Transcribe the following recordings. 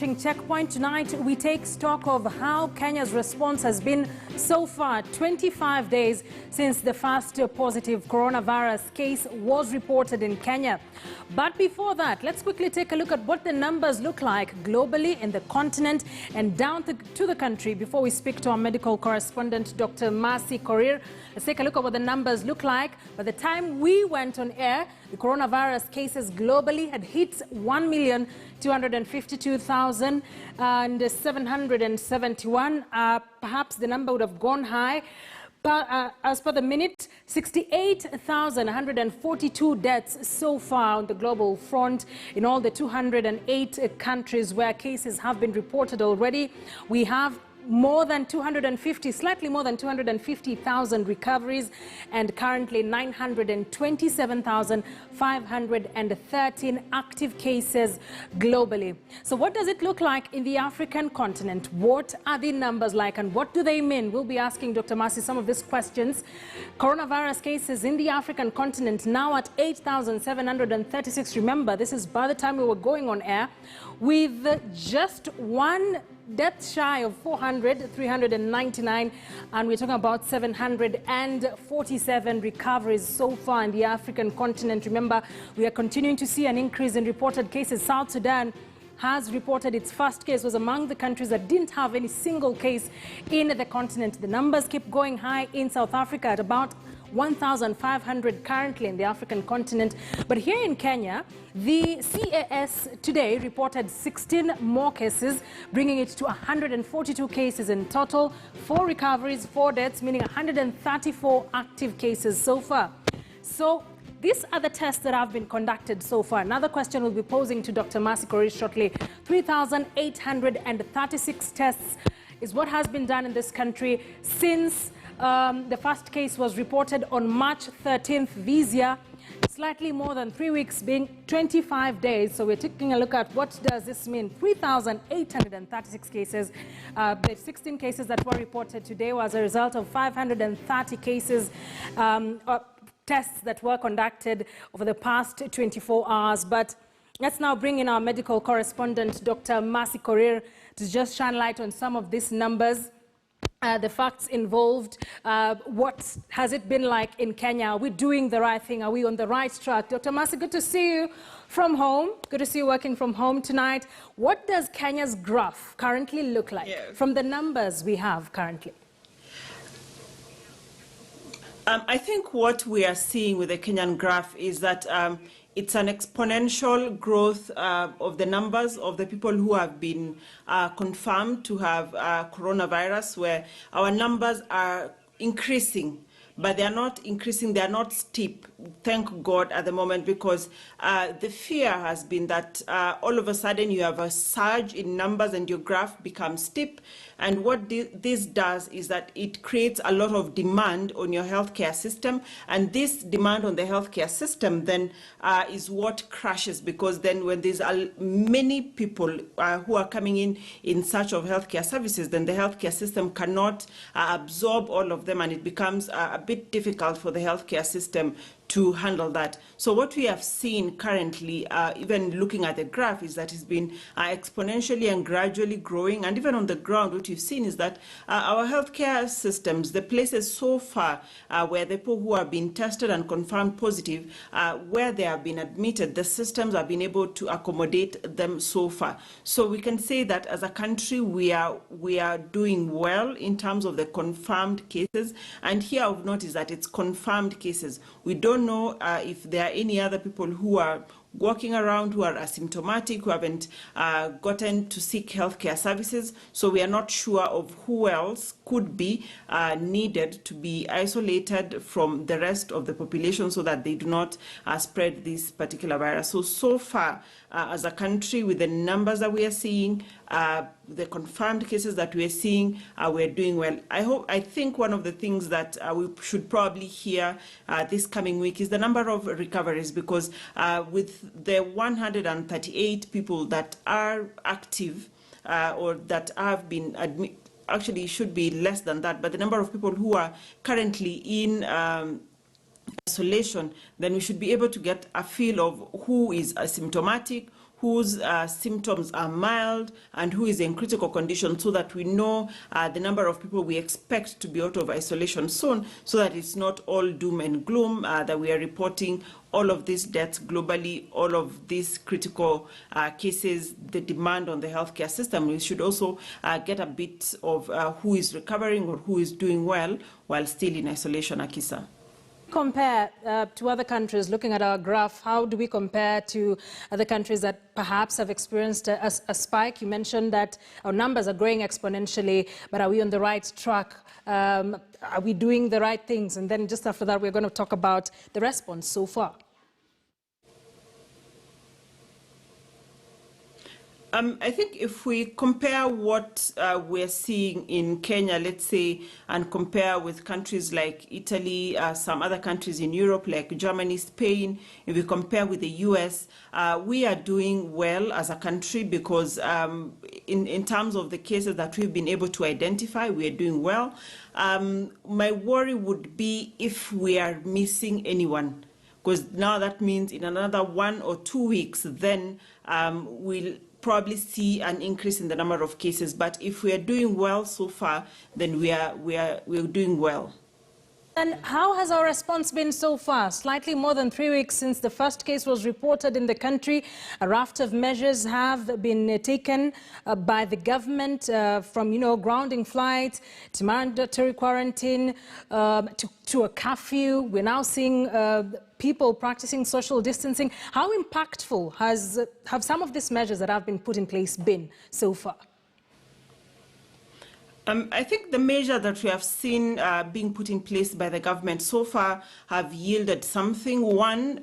Checkpoint tonight, we take stock of how Kenya's response has been so far. 25 days since the first positive coronavirus case was reported in Kenya. But before that, let's quickly take a look at what the numbers look like globally, in the continent and down to the country before we speak to our medical correspondent, Dr. Korir. Let's take a look at what the numbers look like. By the time we went on air, the coronavirus cases globally had hit 1,252,771. Perhaps the number would have gone high. But as per the minute, 68,142 deaths so far on the global front in all the 208 countries where cases have been reported already. We have slightly more than 250,000 recoveries, and currently 927,513 active cases globally. So what does it look like in the African continent? What are the numbers like and what do they mean? We'll be asking Dr. Masi some of these questions. Coronavirus cases in the African continent now at 8,736. Remember, this is by the time we were going on air, with just one death shy of 399, and we're talking about 747 recoveries so far in the African continent. Remember, we are continuing to see an increase in reported cases. South Sudan has reported its first case, was among the countries that didn't have any single case in the continent. The numbers keep going high in South Africa at about 1,500 currently in the African continent. But here in Kenya, the CAS today reported 16 more cases, bringing it to 142 cases in total, 4 recoveries, 4 deaths, meaning 134 active cases so far. So these are the tests that have been conducted so far. Another question we'll be posing to Dr. Korir shortly. 3,836 tests is what has been done in this country since the first case was reported on March 13th this year. Slightly more than 3 weeks, being 25 days. So we're taking a look at what does this mean. 3,836 cases. The 16 cases that were reported today was a result of 530 cases, tests that were conducted over the past 24 hours. But let's now bring in our medical correspondent, Dr. Korir, to just shine light on some of these numbers. The facts involved. What has it been like in Kenya? Are we doing the right thing? Are we on the right track? Dr. Masi, good to see you from home. Good to see you working from home tonight. What does Kenya's graph currently look like from the numbers we have currently? I think what we are seeing with the Kenyan graph is that it's an exponential growth of the numbers of the people who have been confirmed to have coronavirus, where our numbers are increasing. But they are not increasing, they are not steep, thank God, at the moment, because the fear has been that all of a sudden you have a surge in numbers and your graph becomes steep. And what this does is that it creates a lot of demand on your healthcare system. And this demand on the healthcare system then is what crashes, because then when there's many people who are coming in search of healthcare services, then the healthcare system cannot absorb all of them, and it becomes a bit difficult for the healthcare system to handle that. So what we have seen currently, even looking at the graph, is that it's been exponentially and gradually growing. And even on the ground, what you've seen is that our healthcare systems, the places so far where the people who have been tested and confirmed positive, where they have been admitted, the systems have been able to accommodate them so far. So we can say that as a country, we are doing well in terms of the confirmed cases. And here I've noticed that it's confirmed cases. We don't know if there are any other people who are walking around who are asymptomatic, who haven't gotten to seek healthcare services. So we are not sure of who else could be needed to be isolated from the rest of the population so that they do not spread this particular virus. So far, as a country, with the numbers that we are seeing, the confirmed cases that we are seeing, we're doing well. I think one of the things that we should probably hear this coming week is the number of recoveries, because with the 138 people that are active or that have been admitted, actually it should be less than that, but the number of people who are currently in isolation, then we should be able to get a feel of who is asymptomatic, whose symptoms are mild and who is in critical condition, so that we know the number of people we expect to be out of isolation soon, so that it's not all doom and gloom, that we are reporting all of these deaths globally, all of these critical cases, the demand on the healthcare system. We should also get a bit of who is recovering or who is doing well while still in isolation, Akisa. Compare to other countries, looking at our graph, how do we compare to other countries that perhaps have experienced a spike? You mentioned that our numbers are growing exponentially, but are we on the right track? Are we doing the right things? And then just after that, we're going to talk about the response so far. I think if we compare what we're seeing in Kenya, let's say, and compare with countries like Italy, some other countries in Europe like Germany, Spain, if we compare with the US, we are doing well as a country because in terms of the cases that we've been able to identify, we are doing well. My worry would be if we are missing anyone, because now that means in another 1 or 2 weeks, then we'll probably see an increase in the number of cases. But if we are doing well so far, then we're doing well. And how has our response been so far? Slightly more than 3 weeks since the first case was reported in the country, a raft of measures have been taken by the government, from, grounding flights to mandatory quarantine to a curfew. We're now seeing people practicing social distancing. How impactful have some of these measures that have been put in place been so far? I think the measure that we have seen being put in place by the government so far have yielded something. One,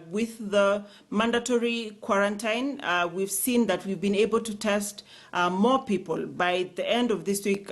with the mandatory quarantine, we've seen that we've been able to test more people. By the end of this week,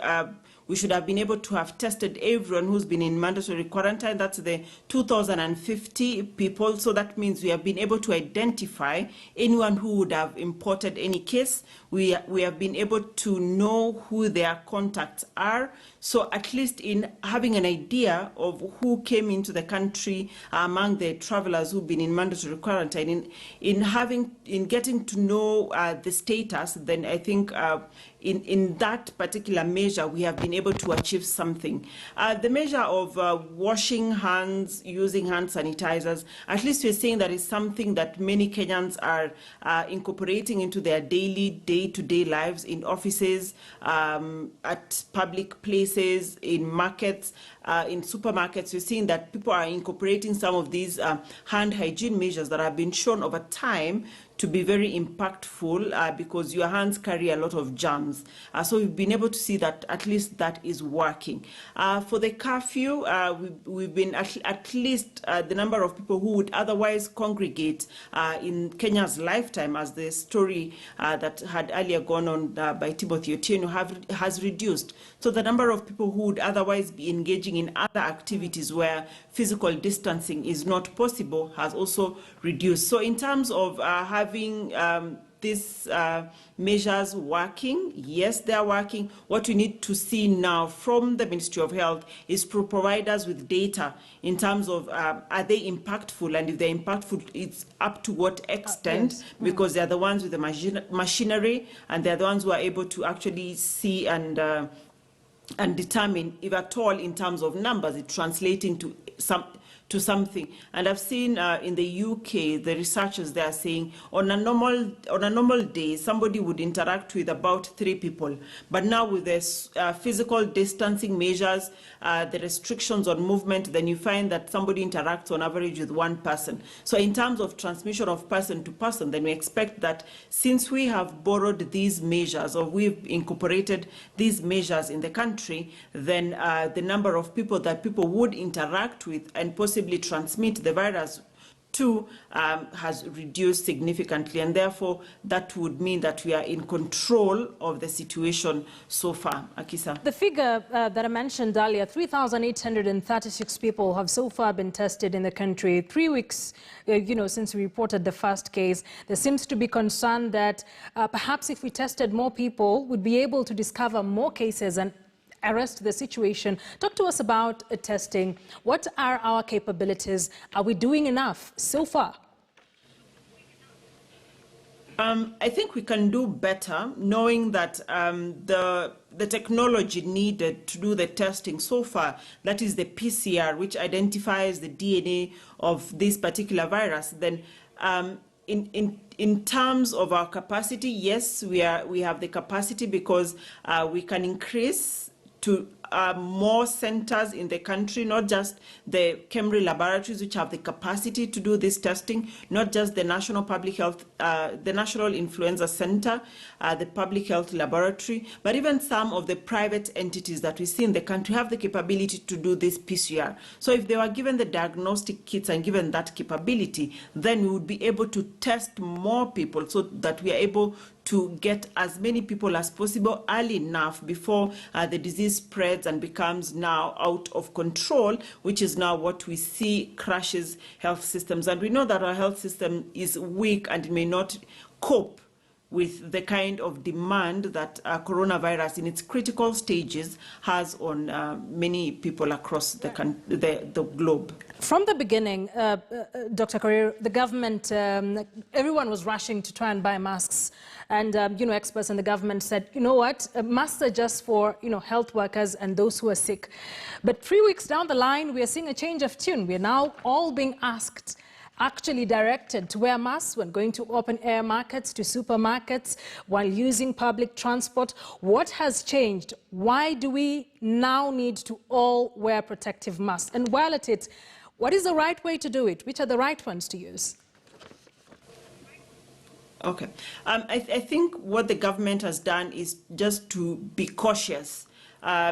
we should have been able to have tested everyone who's been in mandatory quarantine. That's the 2,050 people. So that means we have been able to identify anyone who would have imported any case. We have been able to know who their contacts are. So at least in having an idea of who came into the country among the travelers who've been in mandatory quarantine, in getting to know the status, then I think in that particular measure, we have been able to achieve something. The measure of washing hands, using hand sanitizers, at least we're saying that is something that many Kenyans are incorporating into their daily, day-to-day lives in offices, at public places, in markets, in supermarkets. We're seeing that people are incorporating some of these hand hygiene measures that have been shown over time to be very impactful because your hands carry a lot of germs. So we've been able to see that at least that is working. For the curfew, we've been at least the number of people who would otherwise congregate in Kenya's lifetime, as the story that had earlier gone on by Timothy Otieno has reduced. So the number of people who would otherwise be engaging in other activities where physical distancing is not possible has also reduced. So in terms of having these measures working, yes, they are working. What we need to see now from the Ministry of Health is to provide us with data in terms of are they impactful, and if they're impactful, it's up to what extent, yes. Because they're the ones with the machinery, and they're the ones who are able to actually see and determine, if at all, in terms of numbers, it's translating to something. And I've seen in the UK, the researchers, they are saying on a normal day, somebody would interact with about 3 people. But now with the physical distancing measures, the restrictions on movement, then you find that somebody interacts on average with 1 person. So in terms of transmission of person to person, then we expect that since we have borrowed these measures, or we've incorporated these measures in the country, then the number of people that people would interact with and possibly transmit the virus to has reduced significantly, and therefore that would mean that we are in control of the situation so far. Akisa. The figure that I mentioned earlier, 3,836 people have so far been tested in the country. 3 weeks, since we reported the first case. There seems to be concern that perhaps if we tested more people, we'd be able to discover more cases and arrest the situation. Talk to us about testing. What are our capabilities? Are we doing enough so far? I think we can do better, knowing that the technology needed to do the testing so far, that is the PCR, which identifies the DNA of this particular virus, then in terms of our capacity, yes, we have the capacity because we can increase to more centers in the country, not just the Kemri laboratories, which have the capacity to do this testing, not just the National Public Health, the National Influenza Center, the Public Health Laboratory, but even some of the private entities that we see in the country have the capability to do this PCR. So if they were given the diagnostic kits and given that capability, then we would be able to test more people so that we are able to get as many people as possible early enough before the disease spreads and becomes now out of control, which is now what we see crashes health systems. And we know that our health system is weak and may not cope with the kind of demand that coronavirus in its critical stages has on many people across the globe. From the beginning, Dr. Korir, the government, everyone was rushing to try and buy masks. And, experts in the government said, you know what, masks are just for, health workers and those who are sick. But 3 weeks down the line, we are seeing a change of tune. We are now all being asked, actually directed to wear masks when going to open-air markets, to supermarkets, while using public transport. What has changed? Why do we now need to all wear protective masks? And while at it, what is the right way to do it? Which are the right ones to use? Okay. I think what the government has done is just to be cautious.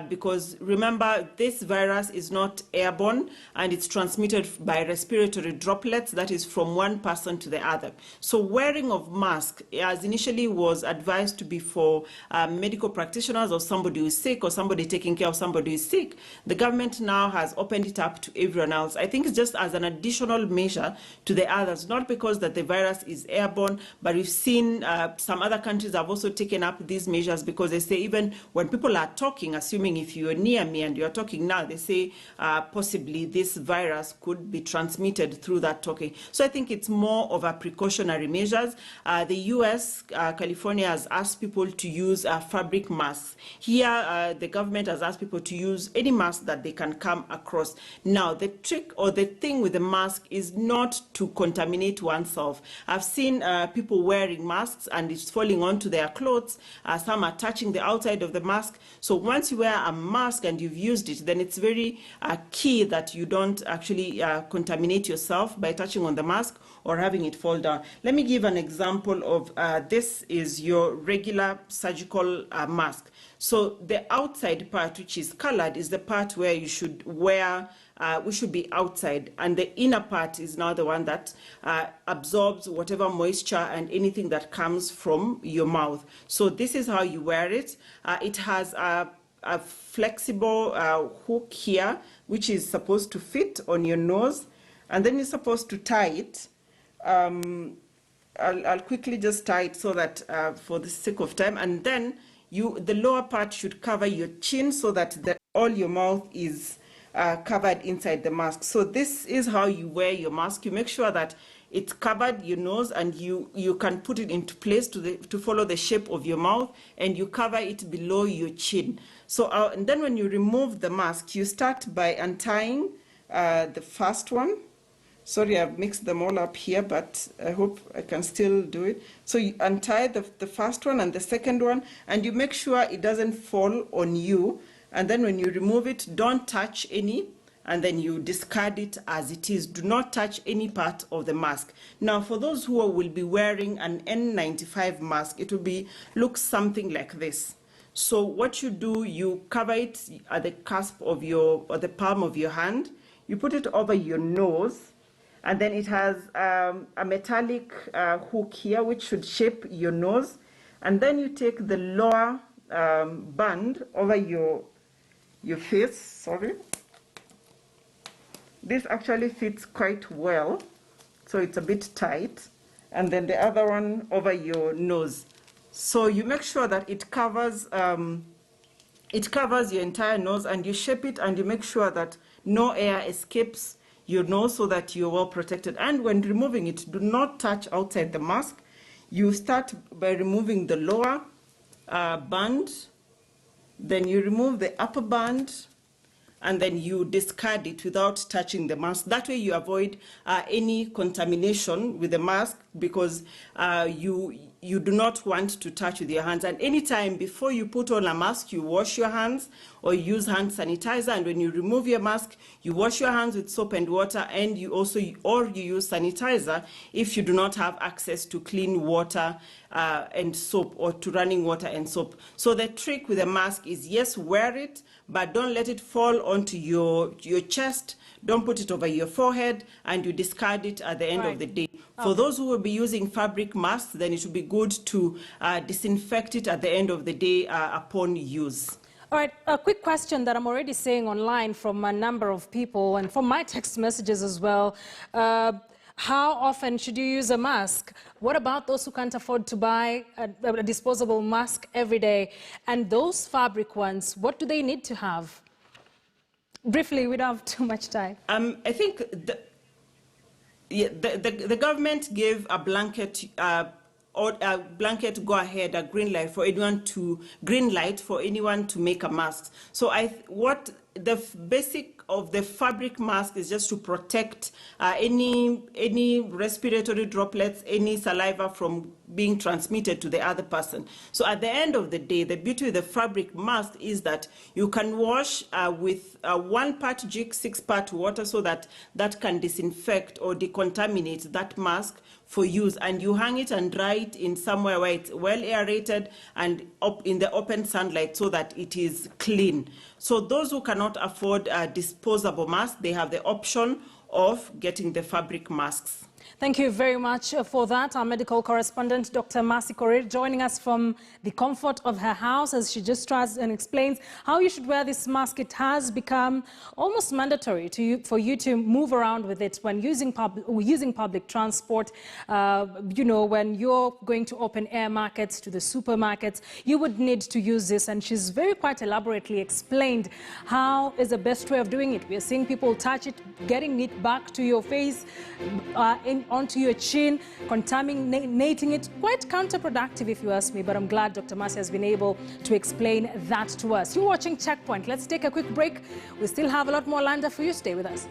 Because remember, this virus is not airborne and it's transmitted by respiratory droplets, that is from one person to the other. So wearing of mask, as initially was advised to be for medical practitioners or somebody who is sick or somebody taking care of somebody who is sick, the government now has opened it up to everyone else. I think it's just as an additional measure to the others, not because that the virus is airborne, but we've seen some other countries have also taken up these measures because they say even when people are talking, assuming if you're near me and you're talking now, they say possibly this virus could be transmitted through that talking. So I think it's more of a precautionary measures. The US, California has asked people to use fabric masks. Here, the government has asked people to use any mask that they can come across. Now, the trick or the thing with the mask is not to contaminate oneself. I've seen people wearing masks and it's falling onto their clothes. Some are touching the outside of the mask. So once you wear a mask and you've used it, then it's very key that you don't actually contaminate yourself by touching on the mask or having it fall down. Let me give an example of this is your regular surgical mask. So the outside part, which is colored, is the part where you should wear, we should be outside, and the inner part is now the one that absorbs whatever moisture and anything that comes from your mouth. So this is how you wear it. It has a flexible hook here, which is supposed to fit on your nose, and then you're supposed to tie it. I'll quickly just tie it so that for the sake of time, and then the lower part should cover your chin so that all your mouth is covered inside the mask. So this is how you wear your mask. You make sure that it's covered your nose, and you can put it into place to follow the shape of your mouth, and you cover it below your chin. So and then when you remove the mask, you start by untying the first one. Sorry, I've mixed them all up here, but I hope I can still do it. So you untie the first one and the second one, and you make sure it doesn't fall on you. And then when you remove it, don't touch any, and then you discard it as it is. Do not touch any part of the mask. Now, for those who will be wearing an N95 mask, it will look something like this. So what you do, you cover it at the cusp of or the palm of your hand. You put it over your nose, and then it has a metallic hook here, which should shape your nose. And then you take the lower band over your face. Sorry. This actually fits quite well, so it's a bit tight. And then the other one over your nose. So you make sure that it covers your entire nose, and you shape it, and you make sure that no air escapes your nose so that you're well protected. And when removing it, do not touch outside the mask. You start by removing the lower band, then you remove the upper band, and then you discard it without touching the mask. That way you avoid any contamination with the mask, because you do not want to touch with your hands. And anytime before you put on a mask, you wash your hands or use hand sanitizer. And when you remove your mask, you wash your hands with soap and water, and you use sanitizer if you do not have access to clean water and soap, or to running water and soap. So the trick with a mask is, yes, wear it, but don't let it fall onto your chest. Don't put it over your forehead, and you discard it at the end of the day. For those who will be using fabric masks, then it would be good to disinfect it at the end of the day upon use. All right, a quick question that I'm already seeing online from a number of people, and from my text messages as well. How often should you use a mask? What about those who can't afford to buy a disposable mask every day? And those fabric ones, what do they need to have? Briefly, we don't have too much time. I think the government gave a blanket go ahead, a green light for anyone to make a mask. So what the basic of the fabric mask is just to protect any respiratory droplets, any saliva from being transmitted to the other person. So at the end of the day, the beauty of the fabric mask is that you can wash with 1 part jig, 6 part water, so that can disinfect or decontaminate that mask for use, and you hang it and dry it in somewhere where it's well aerated and up in the open sunlight, so that it is clean. So those who cannot afford a disposable mask, they have the option of getting the fabric masks. Thank you very much for that. Our medical correspondent, Dr. Mercy Korir, joining us from the comfort of her house as she just tries and explains how you should wear this mask. It has become almost mandatory for you to move around with it when using public transport. You know, when you're going to open air markets, to the supermarkets, you would need to use this. And she's quite elaborately explained how is the best way of doing it. We are seeing people touch it, getting it back to your face, onto your chin, contaminating it. Quite counterproductive, if you ask me, but I'm glad Dr. Mercy has been able to explain that to us. You're watching Checkpoint. Let's take a quick break. We still have a lot more lined up for you. Stay with us.